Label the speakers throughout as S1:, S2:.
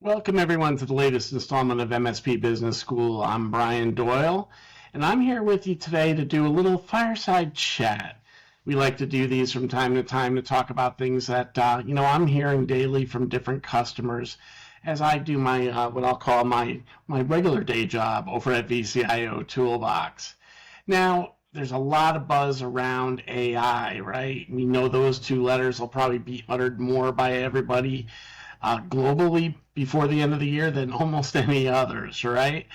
S1: Welcome everyone to the latest installment of MSP Business School. I'm Brian Doyle, and I'm here with you today to do a little fireside chat. We like to do these from time to time to talk about things that I'm hearing daily from different customers as I do my what I'll call my regular day job over at VCIO Toolbox. Now, there's a lot of buzz around AI, right? We know those two letters will probably be uttered more by everybody globally before the end of the year than almost any others, right?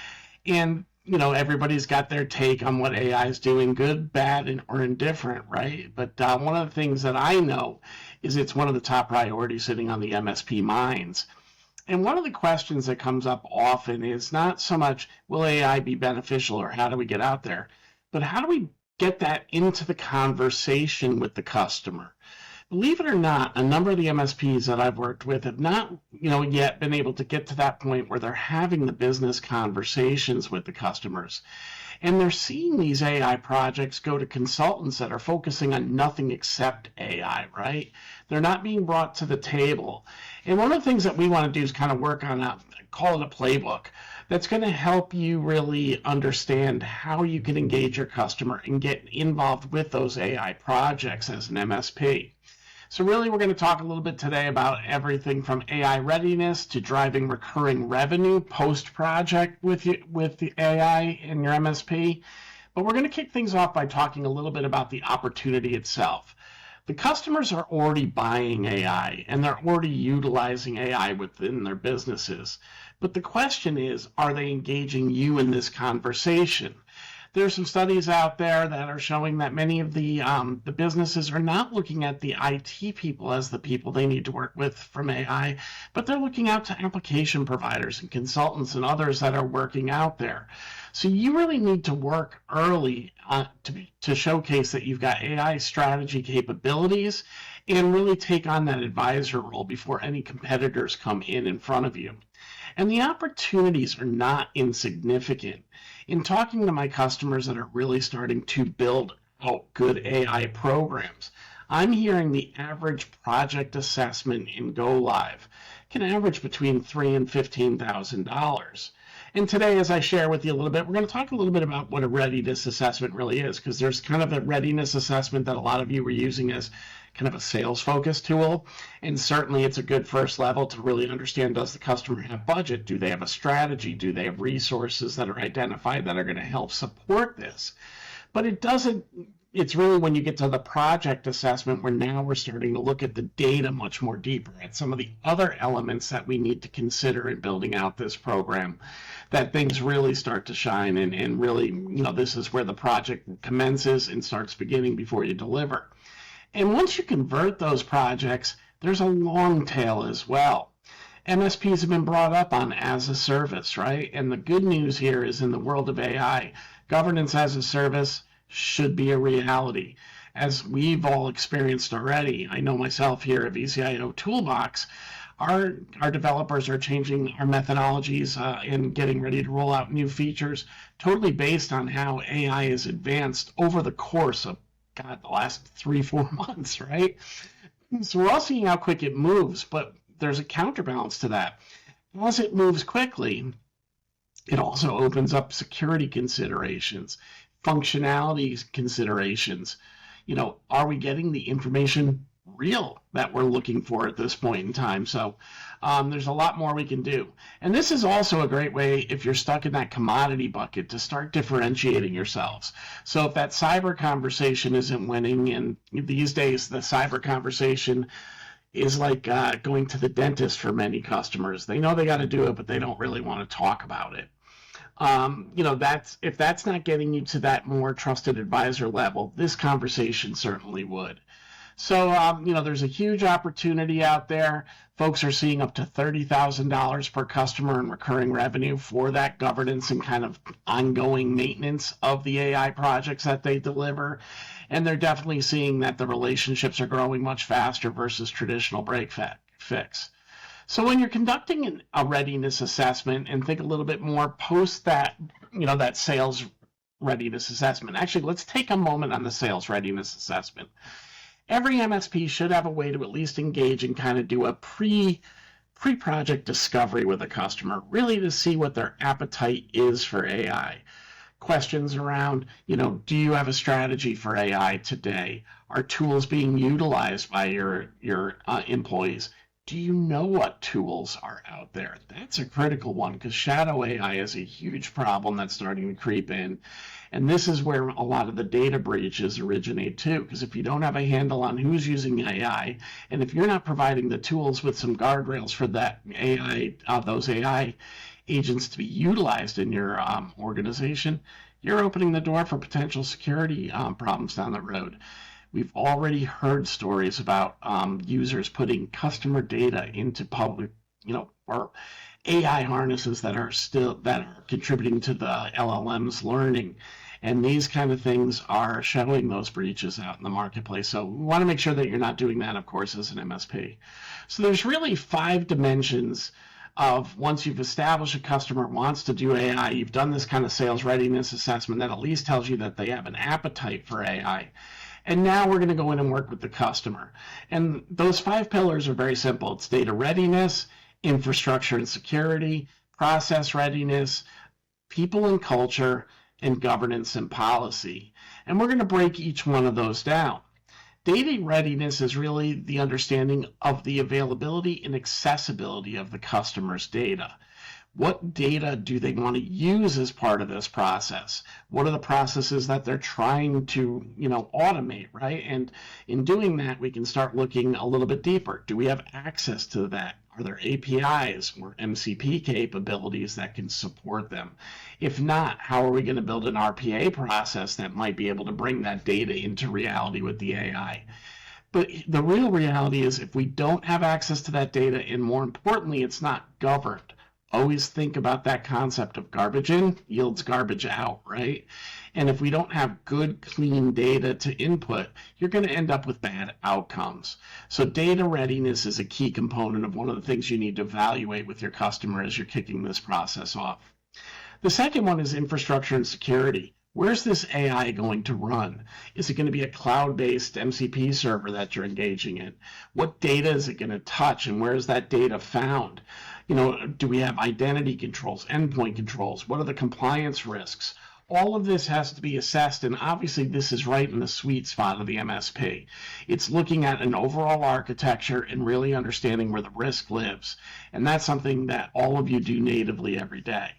S1: And everybody's got their take on what AI is doing, good, bad, or indifferent, right? But one of the things that I know is it's one of the top priorities sitting on the MSP minds. And one of the questions that comes up often is not so much, will AI be beneficial or how do we get out there, but how do we get that into the conversation with the customer? Believe it or not, a number of the MSPs that I've worked with have not, yet been able to get to that point where they're having the business conversations with the customers. And they're seeing these AI projects go to consultants that are focusing on nothing except AI, right? They're not being brought to the table. And one of the things that we want to do is kind of work on call it a playbook that's going to help you really understand how you can engage your customer and get involved with those AI projects as an MSP. So really, we're going to talk a little bit today about everything from AI readiness to driving recurring revenue post-project with the AI in your MSP. But we're going to kick things off by talking a little bit about the opportunity itself. The customers are already buying AI and they're already utilizing AI within their businesses. But the question is, are they engaging you in this conversation? There's some studies out there that are showing that many of the businesses are not looking at the IT people as the people they need to work with from AI, but they're looking out to application providers and consultants and others that are working out there. So you really need to work early to showcase that you've got AI strategy capabilities and really take on that advisor role before any competitors come in front of you. And the opportunities are not insignificant. In talking to my customers that are really starting to build out good AI programs, I'm hearing the average project assessment in Go Live can average between $3,000 and $15,000. And today, as I share with you a little bit, we're going to talk a little bit about what a readiness assessment really is, because there's kind of a readiness assessment that a lot of you were using as kind of a sales-focused tool. And certainly it's a good first level to really understand, does the customer have budget? Do they have a strategy? Do they have resources that are identified that are going to help support this? But it's really when you get to the project assessment where now we're starting to look at the data much more deeper, at some of the other elements that we need to consider in building out this program, that things really start to shine and really, this is where the project commences and starts beginning before you deliver. And once you convert those projects, there's a long tail as well. MSPs have been brought up on as a service, right? And the good news here is in the world of AI, governance as a service should be a reality. As we've all experienced already, I know myself here at VCIO Toolbox, our developers are changing our methodologies and getting ready to roll out new features totally based on how AI is advanced over the course of the last 3-4 months, right? So we're all seeing how quick it moves, but there's a counterbalance to that. As it moves quickly, it also opens up security considerations, functionality considerations. Are we getting the information real that we're looking for at this point in time? So there's a lot more we can do. And this is also a great way, if you're stuck in that commodity bucket, to start differentiating yourselves. So if that cyber conversation isn't winning, and these days the cyber conversation is like going to the dentist for many customers. They know they got to do it, but they don't really want to talk about it. If that's not getting you to that more trusted advisor level, this conversation certainly would. So, there's a huge opportunity out there. Folks are seeing up to $30,000 per customer in recurring revenue for that governance and kind of ongoing maintenance of the AI projects that they deliver. And they're definitely seeing that the relationships are growing much faster versus traditional break fix. So when you're conducting a readiness assessment, and think a little bit more post that, that sales readiness assessment. Actually, let's take a moment on the sales readiness assessment. Every MSP should have a way to at least engage and kind of do a pre-project discovery with a customer, really to see what their appetite is for AI. Questions around, do you have a strategy for AI today? Are tools being utilized by your employees? Do you know what tools are out there? That's a critical one because shadow AI is a huge problem that's starting to creep in. And this is where a lot of the data breaches originate too, because if you don't have a handle on who's using AI, and if you're not providing the tools with some guardrails for that AI, those AI agents to be utilized in your organization, you're opening the door for potential security problems down the road. We've already heard stories about users putting customer data into public, or AI harnesses that are contributing to the LLM's learning. And these kind of things are showing those breaches out in the marketplace. So we want to make sure that you're not doing that, of course, as an MSP. So there's really 5 dimensions of once you've established a customer wants to do AI, you've done this kind of sales readiness assessment that at least tells you that they have an appetite for AI. And now we're going to go in and work with the customer. And those 5 pillars are very simple. It's data readiness, infrastructure and security, process readiness, people and culture, and governance and policy. And we're going to break each one of those down. Data readiness is really the understanding of the availability and accessibility of the customer's data. What data do they want to use as part of this process? What are the processes that they're trying to, automate, right? And in doing that, we can start looking a little bit deeper. Do we have access to that? Are there APIs or MCP capabilities that can support them? If not, how are we going to build an RPA process that might be able to bring that data into reality with the AI? But the real reality is if we don't have access to that data, and more importantly, it's not governed, always think about that concept of garbage in yields garbage out, right? And if we don't have good, clean data to input, you're going to end up with bad outcomes. So data readiness is a key component of one of the things you need to evaluate with your customer as you're kicking this process off. The second one is infrastructure and security. Where's this AI going to run? Is it going to be a cloud-based MCP server that you're engaging in? What data is it going to touch, and where is that data found? Do we have identity controls, endpoint controls? What are the compliance risks? All of this has to be assessed, and obviously this is right in the sweet spot of the MSP. It's looking at an overall architecture and really understanding where the risk lives, and that's something that all of you do natively every day.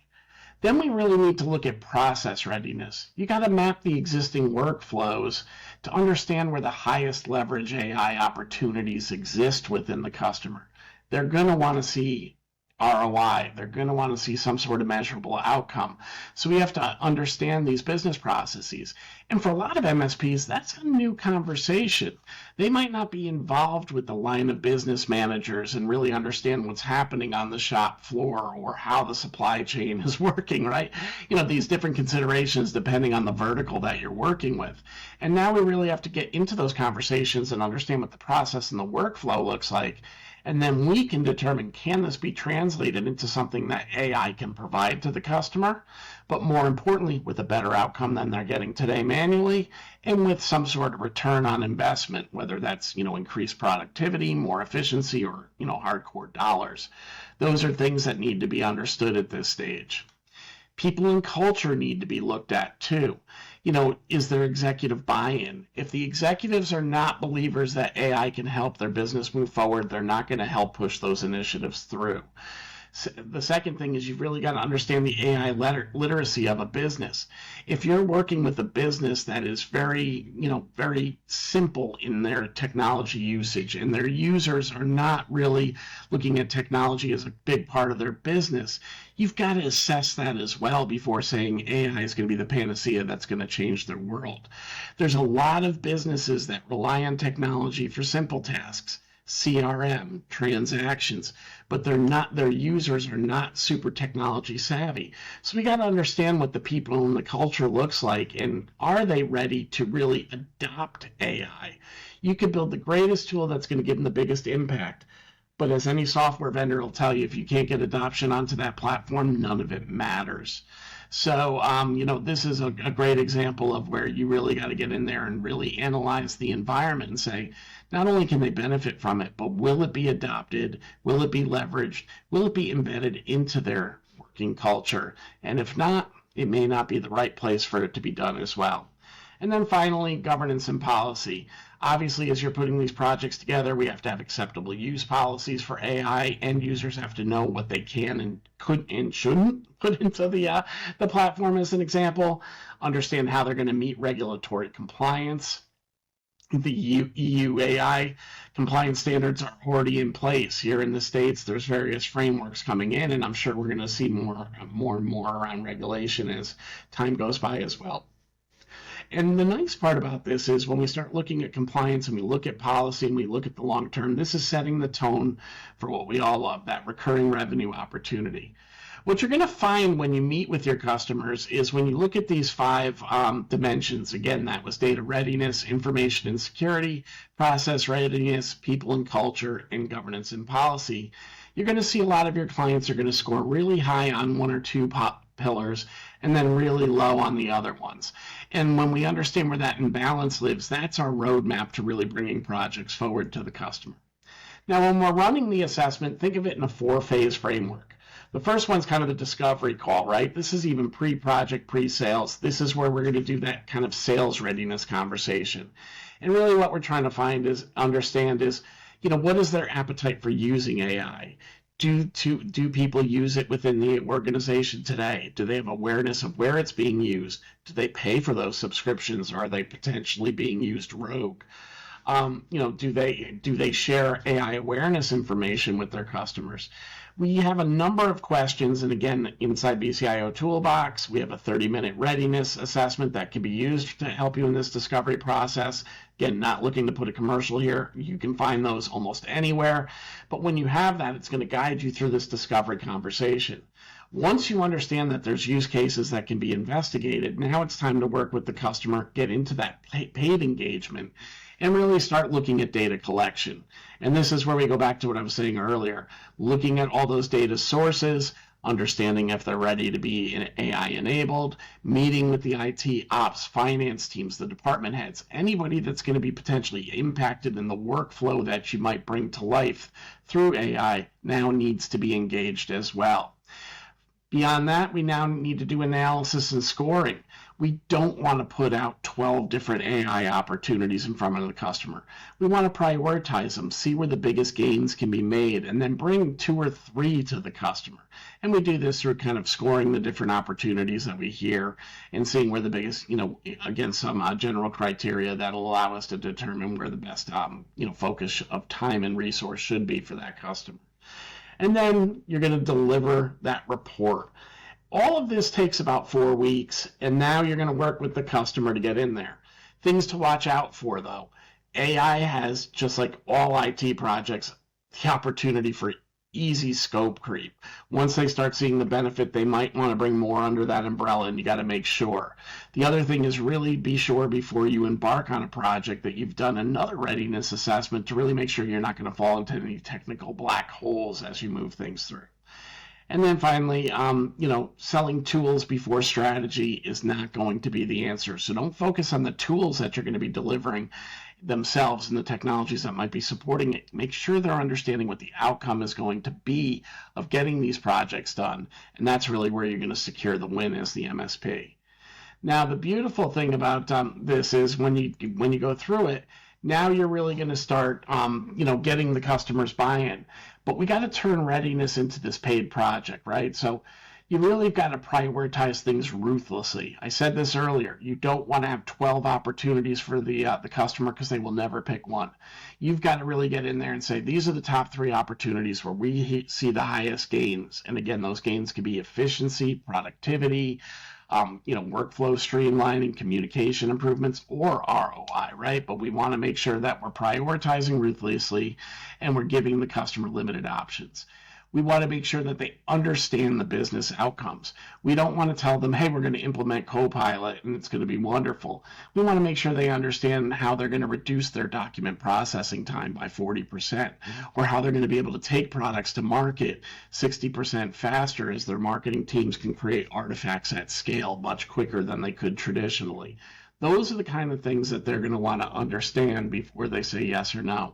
S1: Then we really need to look at process readiness. You got to map the existing workflows to understand where the highest leverage AI opportunities exist within the customer. They're going to want to see ROI. They're going to want to see some sort of measurable outcome. So we have to understand these business processes. And for a lot of MSPs, that's a new conversation. They might not be involved with the line of business managers and really understand what's happening on the shop floor or how the supply chain is working, right? These different considerations depending on the vertical that you're working with. And now we really have to get into those conversations and understand what the process and the workflow looks like. And then we can determine, can this be translated into something that AI can provide to the customer, but more importantly, with a better outcome than they're getting today manually, and with some sort of return on investment, whether that's, increased productivity, more efficiency, or, hardcore dollars. Those are things that need to be understood at this stage. People and culture need to be looked at too. Is there executive buy-in? If the executives are not believers that AI can help their business move forward, they're not going to help push those initiatives through. The second thing is you've really got to understand the AI literacy of a business. If you're working with a business that is very simple in their technology usage and their users are not really looking at technology as a big part of their business, you've got to assess that as well before saying AI is going to be the panacea that's going to change their world. There's a lot of businesses that rely on technology for simple tasks. CRM, transactions, but their users are not super technology savvy. So we got to understand what the people and the culture looks like, and are they ready to really adopt AI? You could build the greatest tool that's going to give them the biggest impact, but as any software vendor will tell you, if you can't get adoption onto that platform, none of it matters. So, this is a great example of where you really got to get in there and really analyze the environment and say, not only can they benefit from it, but will it be adopted? Will it be leveraged? Will it be embedded into their working culture? And if not, it may not be the right place for it to be done as well. And then finally, governance and policy. Obviously, as you're putting these projects together, we have to have acceptable use policies for AI. End users have to know what they can and could and shouldn't put into the platform, as an example. Understand how they're going to meet regulatory compliance. The EU AI compliance standards are already in place. Here in the States, there's various frameworks coming in, and I'm sure we're going to see more and more around regulation as time goes by as well. And the nice part about this is when we start looking at compliance and we look at policy and we look at the long term, this is setting the tone for what we all love, that recurring revenue opportunity. What you're going to find when you meet with your customers is when you look at these 5 dimensions, again, that was data readiness, information and security, process readiness, people and culture, and governance and policy, you're going to see a lot of your clients are going to score really high on 1 or 2 pillars and then really low on the other ones. And when we understand where that imbalance lives, that's our roadmap to really bringing projects forward to the customer. Now, when we're running the assessment, think of it in a 4-phase framework. The first one's kind of the discovery call, right? This is even pre-project, pre-sales. This is where we're going to do that kind of sales readiness conversation. And really what we're trying to understand is, what is their appetite for using AI? Do people use it within the organization today? Do they have awareness of where it's being used? Do they pay for those subscriptions? Or are they potentially being used rogue? Do they share AI awareness information with their customers? We have a number of questions, and again, inside BCIO Toolbox, we have a 30-minute readiness assessment that can be used to help you in this discovery process. Again, not looking to put a commercial here. You can find those almost anywhere. But when you have that, it's going to guide you through this discovery conversation. Once you understand that there's use cases that can be investigated, now it's time to work with the customer, get into that paid engagement, and really start looking at data collection. And this is where we go back to what I was saying earlier, looking at all those data sources, understanding if they're ready to be AI enabled, meeting with the IT, ops, finance teams, the department heads, anybody that's going to be potentially impacted in the workflow that you might bring to life through AI now needs to be engaged as well. Beyond that, we now need to do analysis and scoring. We don't want to put out 12 different AI opportunities in front of the customer. We want to prioritize them, see where the biggest gains can be made, and then bring 2 or 3 to the customer. And we do this through kind of scoring the different opportunities that we hear and seeing where the biggest, against some general criteria that'll allow us to determine where the best, focus of time and resource should be for that customer. And then you're going to deliver that report. All of this takes about 4 weeks, and now you're going to work with the customer to get in there. Things to watch out for, though. AI has, just like all IT projects, the opportunity for easy scope creep. Once they start seeing the benefit, they might want to bring more under that umbrella, and you got to make sure. The other thing is really be sure before you embark on a project that you've done another readiness assessment to really make sure you're not going to fall into any technical black holes as you move things through. And then finally, selling tools before strategy is not going to be the answer. So don't focus on the tools that you're going to be delivering themselves and the technologies that might be supporting it. Make sure they're understanding what the outcome is going to be of getting these projects done. And that's really where you're going to secure the win as the MSP. Now, the beautiful thing about this is when you go through it, now you're really going to start, getting the customer's buy-in. But we got to turn readiness into this paid project, right? So you really got to prioritize things ruthlessly. I said this earlier. You don't want to have 12 opportunities for the customer because they will never pick one. You've got to really get in there and say, these are the top 3 opportunities where we see the highest gains. And again, those gains could be efficiency, productivity, workflow streamlining, communication improvements, or ROI, right? But we want to make sure that we're prioritizing ruthlessly and we're giving the customer limited options. We want to make sure that they understand the business outcomes. We don't want to tell them, hey, we're going to implement Copilot and it's going to be wonderful. We want to make sure they understand how they're going to reduce their document processing time by 40%, or how they're going to be able to take products to market 60% faster as their marketing teams can create artifacts at scale much quicker than they could traditionally. Those are the kind of things that they're going to want to understand before they say yes or no.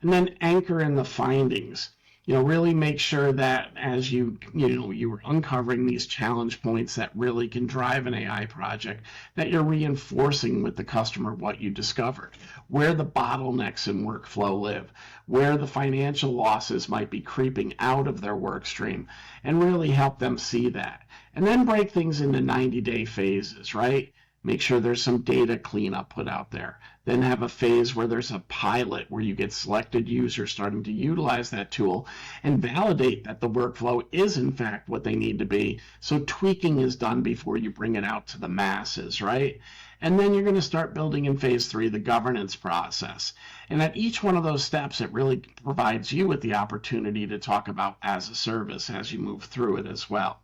S1: And then anchor in the findings. Really make sure that as you were uncovering these challenge points that really can drive an AI project, that you're reinforcing with the customer what you discovered, where the bottlenecks in workflow live, where the financial losses might be creeping out of their work stream, and really help them see that. And then break things into 90-day phases, right? Make sure there's some data cleanup put out there. Then have a phase where there's a pilot where you get selected users starting to utilize that tool and validate that the workflow is in fact what they need to be. So tweaking is done before you bring it out to the masses, right? And then you're going to start building in phase 3 the governance process. And at each one of those steps, it really provides you with the opportunity to talk about as a service as you move through it as well.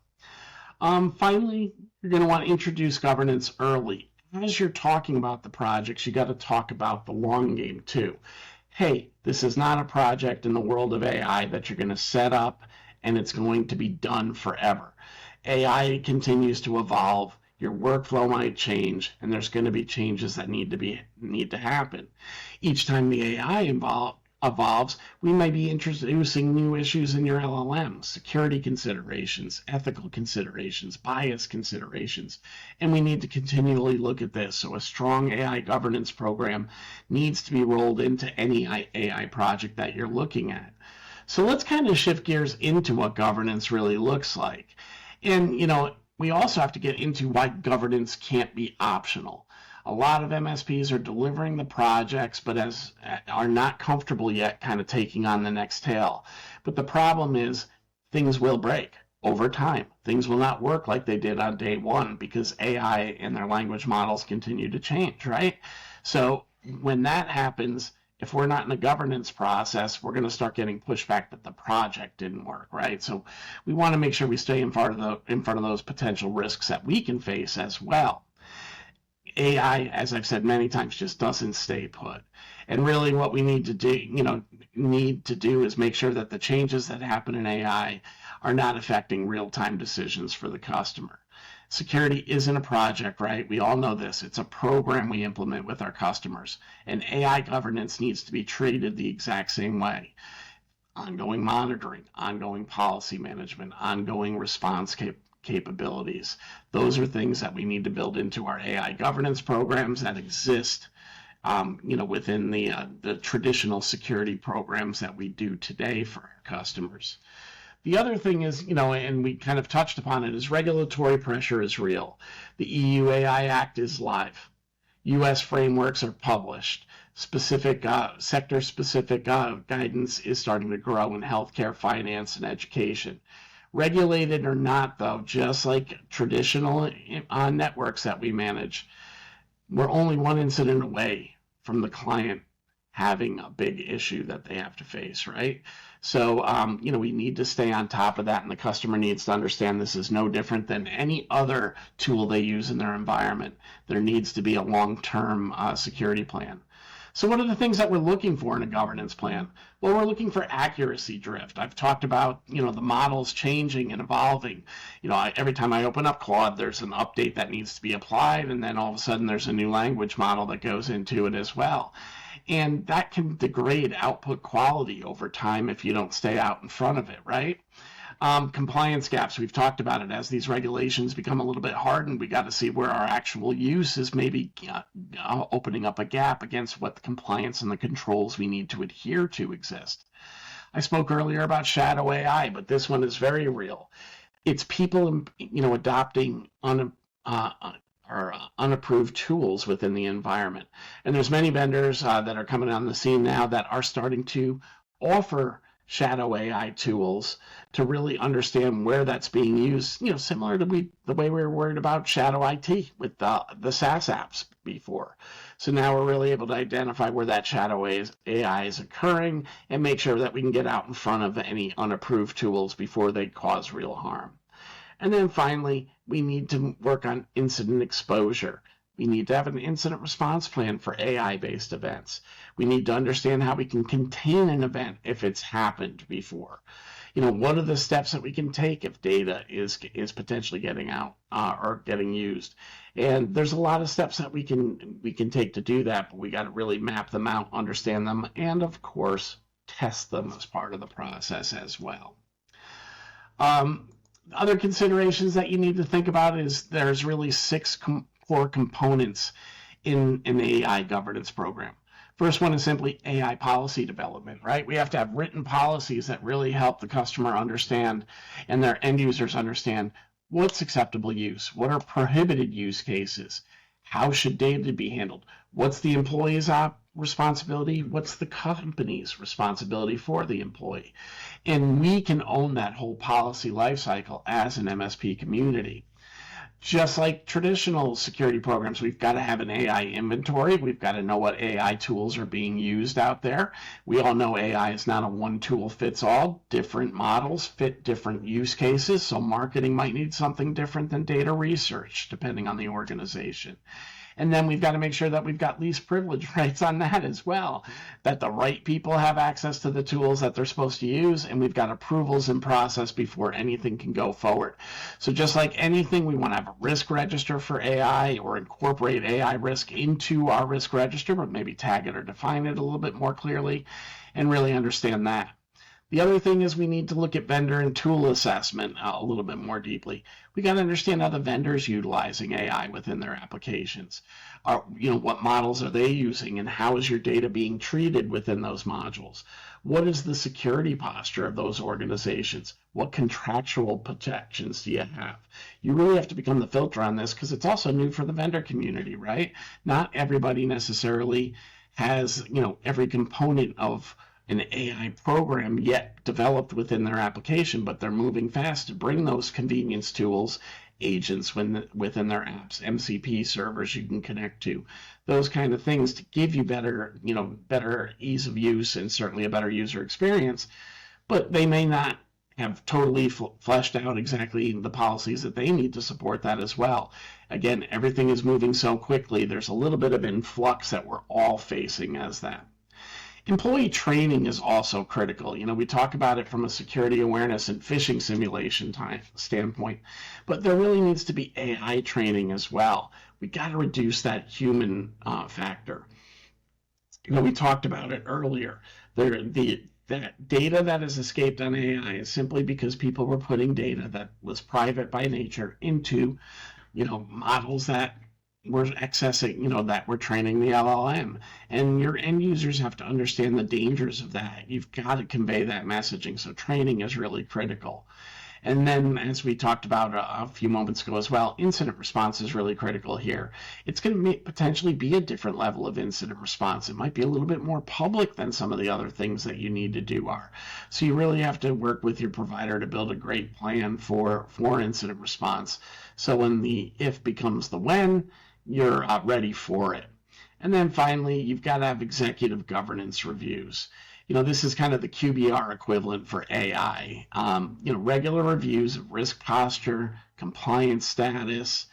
S1: Finally, you're going to want to introduce governance early. As you're talking about the projects, you got to talk about the long game too. Hey, this is not a project in the world of AI that you're going to set up and it's going to be done forever. AI continues to evolve. Your workflow might change, and there's going to be changes that need to happen. Each time the AI evolves, we may be introducing new issues in your LLM, security considerations, ethical considerations, bias considerations, and we need to continually look at this. So a strong AI governance program needs to be rolled into any AI project that you're looking at. So let's kind of shift gears into what governance really looks like. And, we also have to get into why governance can't be optional. A lot of MSPs are delivering the projects, but are not comfortable yet kind of taking on the next tail. But the problem is things will break over time. Things will not work like they did on day one because AI and their language models continue to change, right? So when that happens, if we're not in a governance process, we're going to start getting pushback that the project didn't work, right? So we want to make sure we stay in front of those potential risks that we can face as well. AI, as I've said many times, just doesn't stay put. And really what we need to do is make sure that the changes that happen in AI are not affecting real-time decisions for the customer. Security isn't a project, right? We all know this. It's a program we implement with our customers. And AI governance needs to be treated the exact same way. Ongoing monitoring, ongoing policy management, ongoing response capabilities. Those are things that we need to build into our AI governance programs that exist within the traditional security programs that we do today for our customers. The other thing is, and we kind of touched upon it, is regulatory pressure is real. The EU AI Act is live. U.S. frameworks are published. Sector-specific guidance is starting to grow in healthcare, finance, and education. Regulated or not, though, just like traditional networks that we manage, we're only one incident away from the client having a big issue that they have to face, right? So, we need to stay on top of that, and the customer needs to understand this is no different than any other tool they use in their environment. There needs to be a long-term security plan. So what are the things that we're looking for in a governance plan? Well, we're looking for accuracy drift. I've talked about, the models changing and evolving. Every time I open up Claude, there's an update that needs to be applied, and then all of a sudden there's a new language model that goes into it as well. And that can degrade output quality over time if you don't stay out in front of it, right? Compliance gaps, we've talked about it. As these regulations become a little bit hardened, we got to see where our actual use is maybe opening up a gap against what the compliance and the controls we need to adhere to exist. I spoke earlier about shadow AI, but this one is very real. It's people, adopting unapproved tools within the environment. And there's many vendors that are coming on the scene now that are starting to offer shadow AI tools to really understand where that's being used, similar to the way we were worried about shadow IT with the SaaS apps before. So now we're really able to identify where that shadow AI is occurring and make sure that we can get out in front of any unapproved tools before they cause real harm. And then finally, we need to work on incident exposure. We need to have an incident response plan for AI-based events. We need to understand how we can contain an event if it's happened before. What are the steps that we can take if data is potentially getting out or getting used? And there's a lot of steps that we can take to do that, but we got to really map them out, understand them, and of course, test them as part of the process as well. Other considerations that you need to think about is there's really 6 core components in an AI governance program. First one is simply AI policy development, right? We have to have written policies that really help the customer understand and their end users understand what's acceptable use, what are prohibited use cases, how should data be handled, what's the employee's responsibility, what's the company's responsibility for the employee. And we can own that whole policy lifecycle as an MSP community. Just like traditional security programs, we've got to have an AI inventory. We've got to know what AI tools are being used out there. We all know AI is not a one tool fits all. Different models fit different use cases. So marketing might need something different than data research, depending on the organization. And then we've got to make sure that we've got least privilege rights on that as well, that the right people have access to the tools that they're supposed to use, and we've got approvals in process before anything can go forward. So just like anything, we want to have a risk register for AI or incorporate AI risk into our risk register, but maybe tag it or define it a little bit more clearly and really understand that. The other thing is we need to look at vendor and tool assessment a little bit more deeply. We got to understand how the vendor's utilizing AI within their applications. What models are they using and how is your data being treated within those modules? What is the security posture of those organizations? What contractual protections do you have? You really have to become the filter on this because it's also new for the vendor community, right? Not everybody necessarily has, every component of an AI program yet developed within their application, but they're moving fast to bring those convenience tools, agents within their apps, MCP servers you can connect to, those kind of things to give you better ease of use and certainly a better user experience, but they may not have totally fleshed out exactly the policies that they need to support that as well. Again, everything is moving so quickly, there's a little bit of influx that we're all facing as that. Employee training is also critical. We talk about it from a security awareness and phishing simulation standpoint, but there really needs to be AI training as well. We got to reduce that human factor. We talked about it earlier. That data that has escaped on AI is simply because people were putting data that was private by nature into, models that we're accessing, that we're training the LLM. And your end users have to understand the dangers of that. You've got to convey that messaging. So training is really critical. And then, as we talked about a few moments ago as well, incident response is really critical here. It's going to potentially be a different level of incident response. It might be a little bit more public than some of the other things that you need to do are. So you really have to work with your provider to build a great plan for incident response. So when the if becomes the when, you're ready for it. And then finally, you've got to have executive governance reviews. This is kind of the QBR equivalent for AI. Regular reviews of risk posture, compliance status,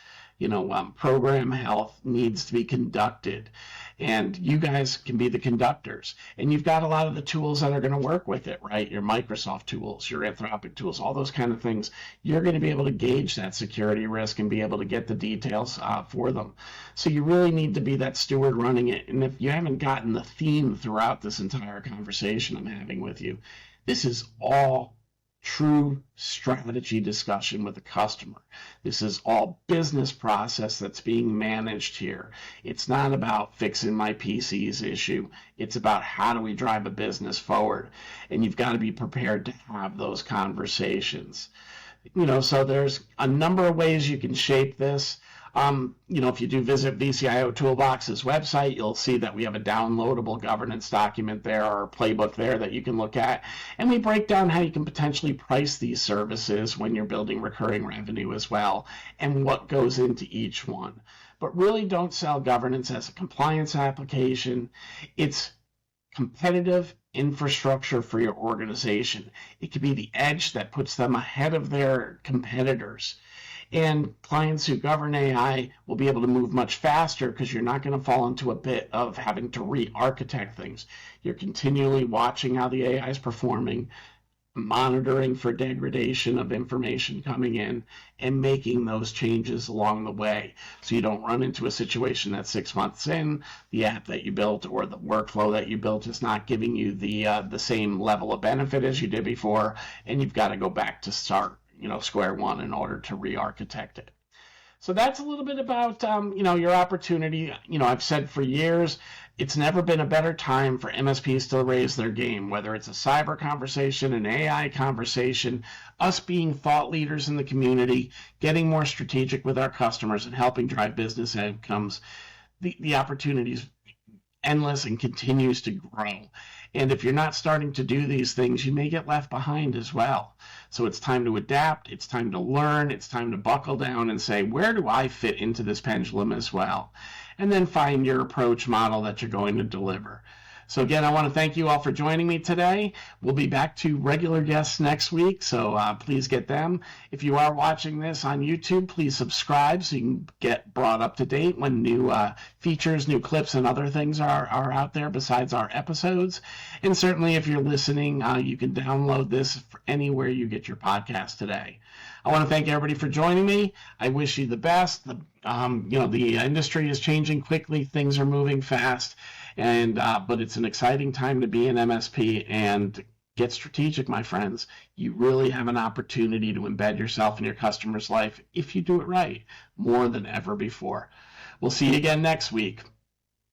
S1: program health needs to be conducted. And you guys can be the conductors. And you've got a lot of the tools that are going to work with it, right? Your Microsoft tools, your Anthropic tools, all those kind of things. You're going to be able to gauge that security risk and be able to get the details for them. So you really need to be that steward running it. And if you haven't gotten the theme throughout this entire conversation I'm having with you, this is all true strategy discussion with the customer. This is all business process that's being managed here. It's not about fixing my PC's issue. It's about how do we drive a business forward. And you've got to be prepared to have those conversations. So there's a number of ways you can shape this. If you do visit VCIO Toolbox's website, you'll see that we have a downloadable governance document there or a playbook there that you can look at. And we break down how you can potentially price these services when you're building recurring revenue as well, and what goes into each one. But really don't sell governance as a compliance application. It's competitive infrastructure for your organization. It could be the edge that puts them ahead of their competitors. And clients who govern AI will be able to move much faster because you're not going to fall into a bit of having to re-architect things. You're continually watching how the AI is performing, monitoring for degradation of information coming in, and making those changes along the way. So you don't run into a situation that 6 months in, the app that you built or the workflow that you built is not giving you the same level of benefit as you did before, and you've got to go back to square one in order to re-architect it. So that's a little bit about, your opportunity. I've said for years, it's never been a better time for MSPs to raise their game, whether it's a cyber conversation, an AI conversation, us being thought leaders in the community, getting more strategic with our customers and helping drive business outcomes. The opportunity is endless and continues to grow. And if you're not starting to do these things, you may get left behind as well. So it's time to adapt, it's time to learn, it's time to buckle down and say, where do I fit into this pendulum as well? And then find your approach model that you're going to deliver. So again, I want to thank you all for joining me today. We'll be back to regular guests next week, so please get them. If you are watching this on YouTube, please subscribe so you can get brought up to date when new features, new clips, and other things are out there besides our episodes. And certainly if you're listening, you can download this anywhere you get your podcast today. I want to thank everybody for joining me. I wish you the best. The industry is changing quickly. Things are moving fast. But it's an exciting time to be an MSP, and get strategic, my friends. You really have an opportunity to embed yourself in your customer's life if you do it right, more than ever before. We'll see you again next week.